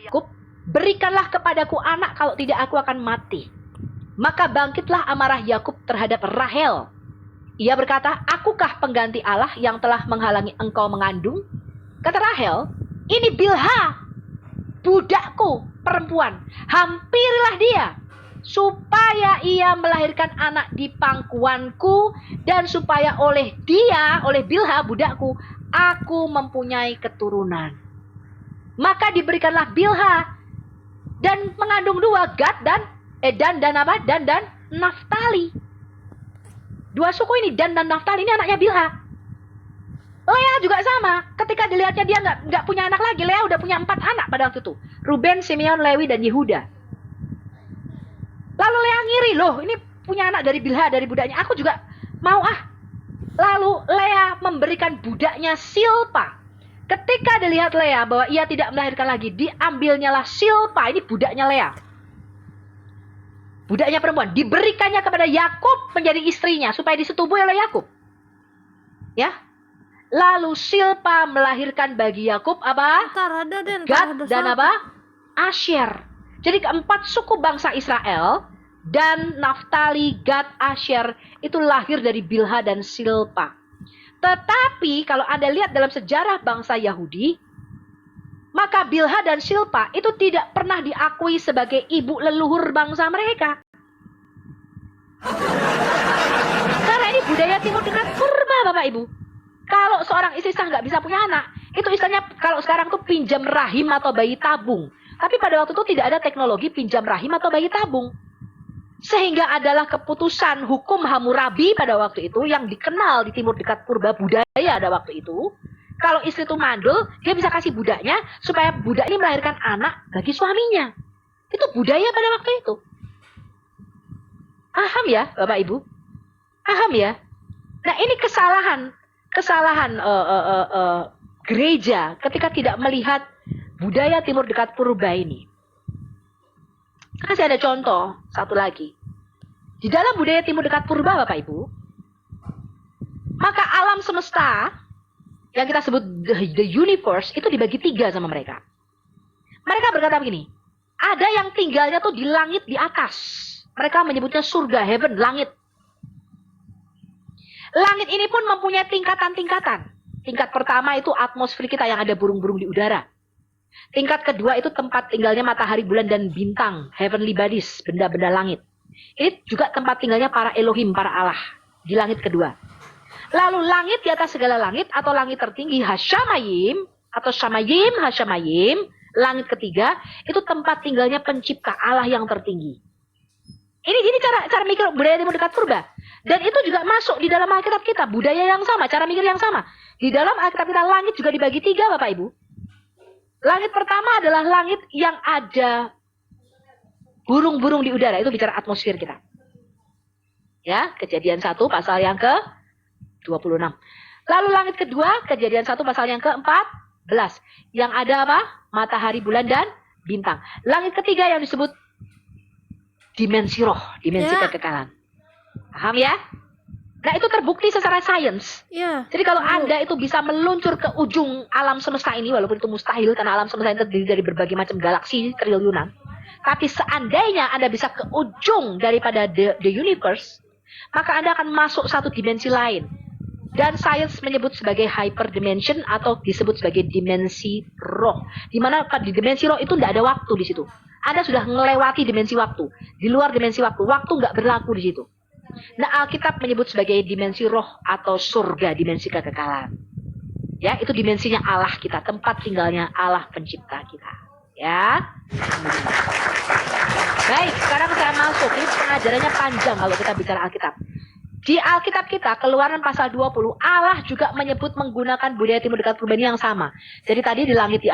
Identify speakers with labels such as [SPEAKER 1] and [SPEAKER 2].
[SPEAKER 1] Yakub, berikanlah kepadaku anak, kalau tidak aku akan mati. Maka bangkitlah amarah Yakub terhadap Rahel. Ia berkata, akukah pengganti Allah yang telah menghalangi engkau mengandung? Kata Rahel, ini Bilha, budakku perempuan, hampirilah dia, supaya ia melahirkan anak di pangkuanku, dan supaya oleh dia, oleh Bilha budakku, aku mempunyai keturunan. Maka diberikanlah Bilha dan mengandung dua, Gad dan Naftali. Dua suku ini, Dan dan Naftali, ini anaknya Bilha. Lea juga sama. Ketika dilihatnya dia nggak punya anak lagi, Lea udah punya 4 anak pada waktu itu. Ruben, Simeon, Lewi, dan Yehuda. Lalu Lea ngiri, loh ini punya anak dari Bilha, dari budaknya. Aku juga mau ah. Lalu Lea memberikan budaknya Silpa. Ketika dilihat Lea bahwa ia tidak melahirkan lagi, diambilnyalah Silpa, ini budaknya Lea. Budaknya perempuan, diberikannya kepada Yakub menjadi istrinya supaya disetubui oleh Yakub. Ya. Lalu Silpa melahirkan bagi Yakub apa? Gad dan apa? Asher. Jadi keempat suku bangsa Israel, Dan, Naftali, Gad, Asher itu lahir dari Bilha dan Silpa. Tetapi kalau Anda lihat dalam sejarah bangsa Yahudi, maka Bilha dan Silpa itu tidak pernah diakui sebagai ibu leluhur bangsa mereka. Karena ini budaya timur tengah purba, Bapak Ibu. Kalau seorang istri sah nggak bisa punya anak, itu istilahnya kalau sekarang tuh pinjam rahim atau bayi tabung. Tapi pada waktu itu tidak ada teknologi pinjam rahim atau bayi tabung. Sehingga adalah keputusan hukum Hammurabi pada waktu itu yang dikenal di timur dekat purba budaya pada waktu itu. Kalau istri itu mandul, dia bisa kasih budaknya supaya budak ini melahirkan anak bagi suaminya. Itu budaya pada waktu itu. Paham ya, Bapak Ibu? Paham ya? Nah, ini kesalahan gereja ketika tidak melihat budaya timur dekat purba ini. Kasih ada contoh satu lagi. Di dalam budaya timur dekat purba, Bapak Ibu, maka alam semesta yang kita sebut the universe itu dibagi 3 sama mereka. Mereka berkata begini, ada yang tinggalnya tuh di langit di atas. Mereka menyebutnya surga, heaven, langit. Langit ini pun mempunyai tingkatan-tingkatan. Tingkat pertama itu atmosfer kita yang ada burung-burung di udara. Tingkat kedua itu tempat tinggalnya matahari, bulan, dan bintang, heavenly bodies, benda-benda langit. Ini juga tempat tinggalnya para Elohim, para Allah, di langit kedua. Lalu langit di atas segala langit atau langit tertinggi, Hashamayim atau Shamayim, Hashamayim, langit ketiga, itu tempat tinggalnya pencipta Allah yang tertinggi. Ini cara mikir budaya timur dekat purba. Dan itu juga masuk di dalam Alkitab kita, budaya yang sama, cara mikir yang sama. Di dalam Alkitab kita langit juga dibagi 3, Bapak Ibu. Langit pertama adalah langit yang ada burung-burung di udara, itu bicara atmosfer kita. Ya, Kejadian 1 pasal yang ke-26. Lalu langit kedua, Kejadian 1 pasal yang ke-14. Yang ada apa? Matahari, bulan, dan bintang. Langit ketiga yang disebut dimensi roh, dimensi kekekalan. Paham ya? Nah, itu terbukti secara sains. Jadi kalau Anda itu bisa meluncur ke ujung alam semesta ini, walaupun itu mustahil karena alam semesta ini terdiri dari berbagai macam galaksi triliunan. Tapi seandainya Anda bisa ke ujung daripada the universe, maka Anda akan masuk satu dimensi lain. Dan sains menyebut sebagai hyperdimension atau disebut sebagai dimensi roh. Di mana di dimensi roh itu tidak ada waktu di situ. Anda sudah melewati dimensi waktu. Di luar dimensi waktu nggak berlaku di situ. Nah, Alkitab menyebut sebagai dimensi roh atau surga, dimensi kekekalan. Ya, itu dimensinya Allah kita, tempat tinggalnya Allah pencipta kita. Ya. Baik, sekarang saya masuk. Ini pengajarannya panjang kalau kita bicara Alkitab. Di Alkitab kita, Keluaran pasal 20, Allah juga menyebut menggunakan budaya timur dekat purba yang sama. Jadi tadi di langit di